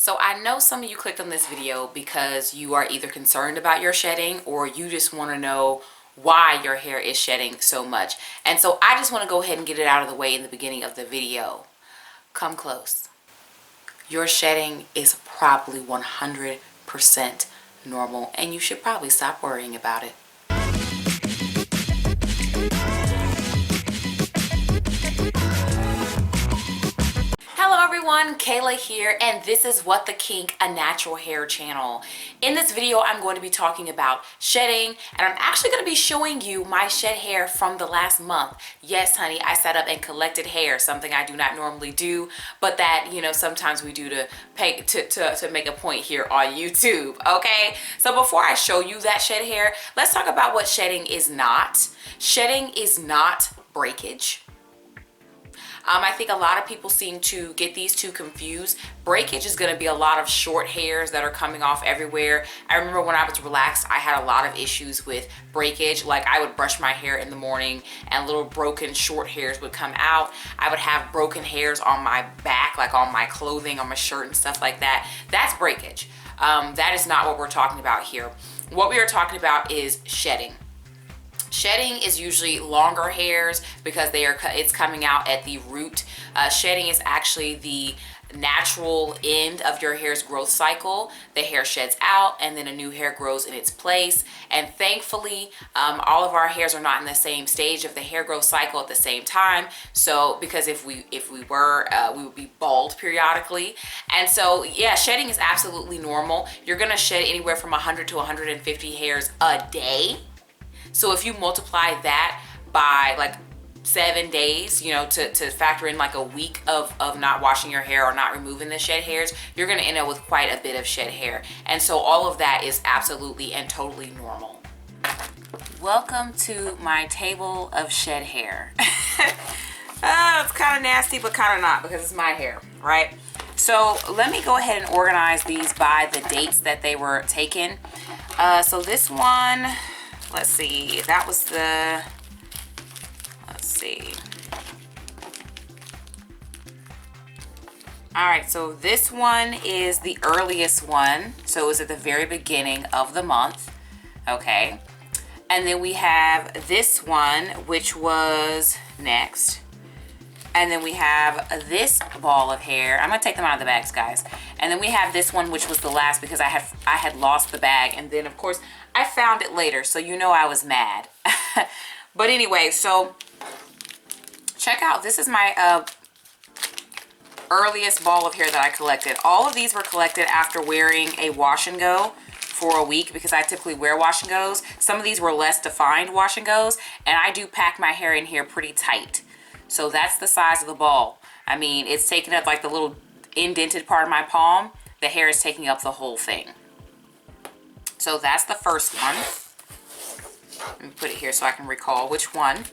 So I know some of you clicked on this video because you are either concerned about your shedding or you just want to know why your hair is shedding so much. And so I just want to go ahead and get it out of the way in the beginning of the video. Come close. Your shedding is probably 100% normal and you should probably stop worrying about it. Hello everyone, Kayla here, and this is What the Kink, a natural hair channel. In this video, I'm going to be talking about shedding, and I'm actually going to be showing you my shed hair from the last month. Yes, honey, I sat up and collected hair, something I do not normally do, but that, you know, sometimes we do to make a point here on YouTube, okay? So before I show you that shed hair, let's talk about what shedding is not. Shedding is not breakage. I think a lot of people seem to get these two confused. Breakage is going to be a lot of short hairs that are coming off everywhere. I remember when I was relaxed, I had a lot of issues with breakage. Like I would brush my hair in the morning and little broken short hairs would come out. I would have broken hairs on my back, like on my clothing, on my shirt and stuff like that. That's breakage. That is not what we're talking about here. What we are talking about is shedding. Shedding is usually longer hairs because it's coming out at the root. Shedding is actually the natural end of your hair's growth cycle. The hair sheds out and then a new hair grows in its place. And thankfully, all of our hairs are not in the same stage of the hair growth cycle at the same time. So because if we were, we would be bald periodically. And so yeah, shedding is absolutely normal. You're gonna shed anywhere from 100 to 150 hairs a day. So if you multiply that by like 7 days, you know, to factor in like a week of not washing your hair or not removing the shed hairs, you're going to end up with quite a bit of shed hair. And so all of that is absolutely and totally normal. Welcome to my table of shed hair. It's kind of nasty, but kind of not because it's my hair, right? So let me go ahead and organize these by the dates that they were taken. So this one... let's see, that was the, let's see. All right, so this one is the earliest one. So it was at the very beginning of the month, okay? And then we have this one, which was next. And then we have this ball of hair. I'm gonna take them out of the bags, guys. And then we have this one, which was the last because I had lost the bag. And then of course, I found it later, so you know I was mad. But anyway, so check out, this is my earliest ball of hair that I collected. All of these were collected after wearing a wash and go for a week because I typically wear wash and goes. Some of these were less defined wash and goes, and I do pack my hair in here pretty tight. So that's the size of the ball. I mean, it's taking up like the little indented part of my palm. The hair is taking up the whole thing. So that's the first one. Let me put it here so I can recall which one.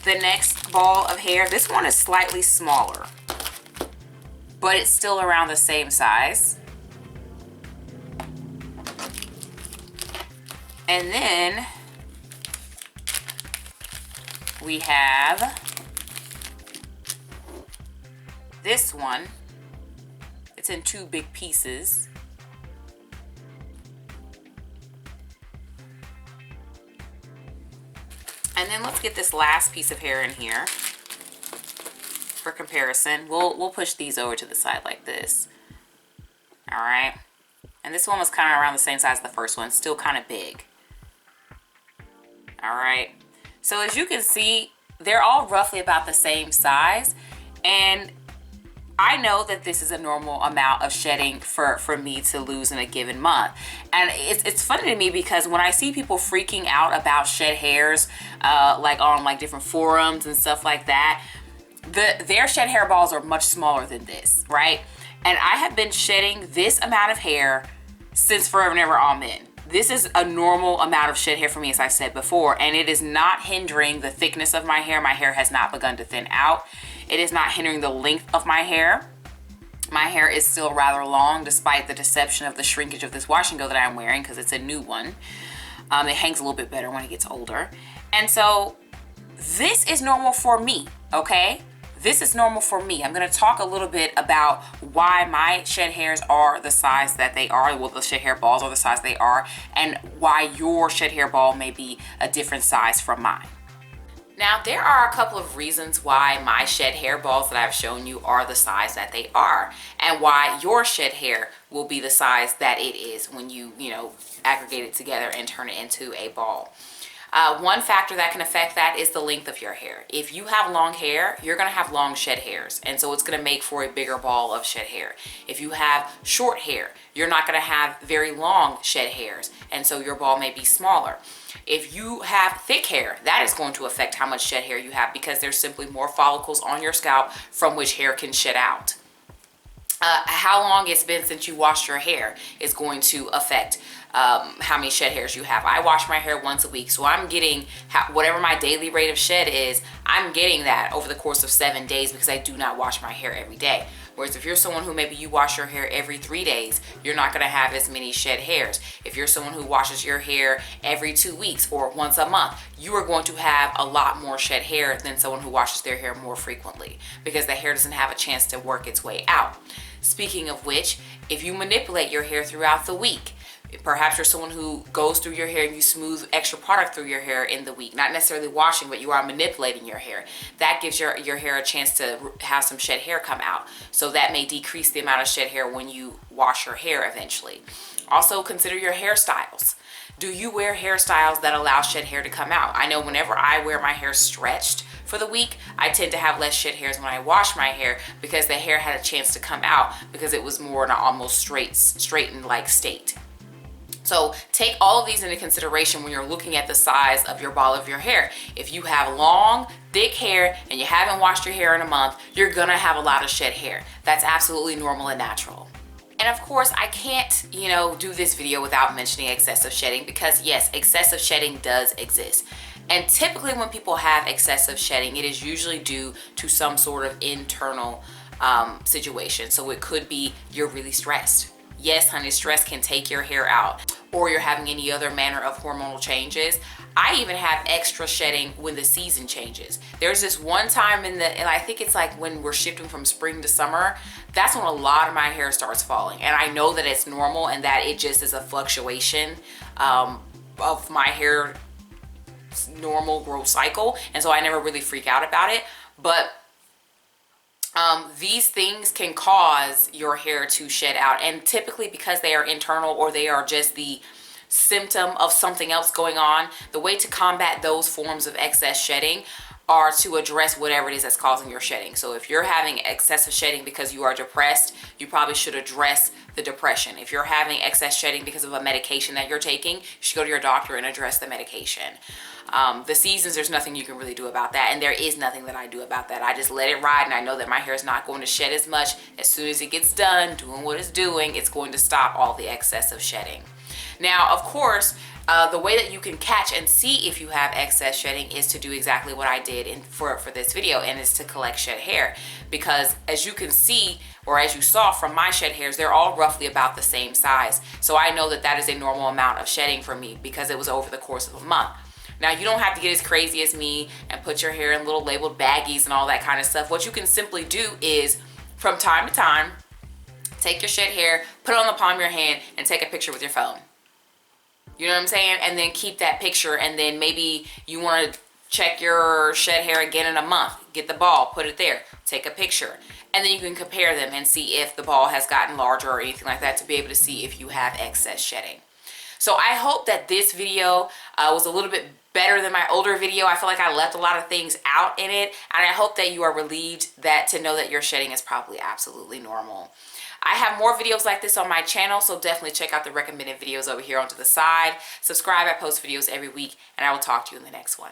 The next ball of hair, this one is slightly smaller, but it's still around the same size. And then we have this one. It's in two big pieces. And then let's get this last piece of hair in here for comparison. We'll push these over to the side like this. All right. And this one was kind of around the same size as the first one, still kind of big. All right. So as you can see, they're all roughly about the same size. And I know that this is a normal amount of shedding for me to lose in a given month. And it's funny to me because when I see people freaking out about shed hairs, like on like different forums and stuff like that, their shed hair balls are much smaller than this, right? And I have been shedding this amount of hair since Forever and Ever, amen. This is a normal amount of shed hair for me, as I said before, and it is not hindering the thickness of my hair. My hair has not begun to thin out. It is not hindering the length of my hair. My hair is still rather long despite the deception of the shrinkage of this wash and go that I'm wearing because it's a new one. It hangs a little bit better when it gets older. And so this is normal for me, okay? this is normal for me. I'm going to talk a little bit about why my shed hairs are the size that they are, well, the shed hair balls are the size they are, and why your shed hair ball may be a different size from mine. Now, there are a couple of reasons why my shed hair balls that I've shown you are the size that they are, and why your shed hair will be the size that it is when you aggregate it together and turn it into a ball. One factor that can affect that is the length of your hair. If you have long hair, you're going to have long shed hairs, and so it's going to make for a bigger ball of shed hair. If you have short hair, you're not going to have very long shed hairs, and so your ball may be smaller. If you have thick hair, that is going to affect how much shed hair you have, because there's simply more follicles on your scalp from which hair can shed out. How long it's been since you washed your hair is going to affect how many shed hairs you have. I wash my hair once a week, so I'm getting whatever my daily rate of shed is, I'm getting that over the course of 7 days because I do not wash my hair every day. Whereas if you're someone who maybe you wash your hair every 3 days, you're not going to have as many shed hairs. If you're someone who washes your hair every 2 weeks or once a month, you are going to have a lot more shed hair than someone who washes their hair more frequently, because the hair doesn't have a chance to work its way out. Speaking of which, if you manipulate your hair throughout the week, perhaps you're someone who goes through your hair and you smooth extra product through your hair in the week, not necessarily washing, but you are manipulating your hair. That gives your hair a chance to have some shed hair come out. So that may decrease the amount of shed hair when you wash your hair eventually. Also consider your hairstyles. Do you wear hairstyles that allow shed hair to come out? I know whenever I wear my hair stretched for the week, I tend to have less shed hairs when I wash my hair, because the hair had a chance to come out because it was more in an almost straightened like state. So take all of these into consideration when you're looking at the size of your ball of your hair. If you have long, thick hair and you haven't washed your hair in a month, you're gonna have a lot of shed hair. That's absolutely normal and natural. And of course, I can't, do this video without mentioning excessive shedding, because yes, excessive shedding does exist. And typically when people have excessive shedding, it is usually due to some sort of internal situation. So it could be you're really stressed. Yes, honey, stress can take your hair out, or you're having any other manner of hormonal changes. I even have extra shedding when the season changes. There's this one time and I think it's like when we're shifting from spring to summer, that's when a lot of my hair starts falling. And I know that it's normal and that it just is a fluctuation of my hair normal growth cycle. And so I never really freak out about it. But these things can cause your hair to shed out, and typically because they are internal or they are just the symptom of something else going on, the way to combat those forms of excess shedding are to address whatever it is that's causing your shedding. So if you're having excessive shedding because you are depressed, you probably should address the depression. If you're having excess shedding because of a medication that you're taking, you should go to your doctor and address the medication. The seasons, there's nothing you can really do about that, and there is nothing that I do about that. I just let it ride, and I know that my hair is not going to shed as much. As soon as it gets done doing what it's doing, it's going to stop all the excessive shedding. Now, of course, the way that you can catch and see if you have excess shedding is to do exactly what I did for this video, and is to collect shed hair. Because as you can see, or as you saw from my shed hairs, they're all roughly about the same size. So I know that that is a normal amount of shedding for me because it was over the course of a month. Now, you don't have to get as crazy as me and put your hair in little labeled baggies and all that kind of stuff. What you can simply do is, from time to time, take your shed hair, put it on the palm of your hand, and take a picture with your phone. You know what I'm saying? And then keep that picture, and then maybe you want to check your shed hair again in a month. Get the ball, put it there, take a picture. And then you can compare them and see if the ball has gotten larger or anything like that, to be able to see if you have excess shedding. So I hope that this video was a little bit better than my older video. I feel like I left a lot of things out in it, and I hope that you are relieved to know that your shedding is probably absolutely normal. I have more videos like this on my channel, so definitely check out the recommended videos over here onto the side. Subscribe, I post videos every week, and I will talk to you in the next one.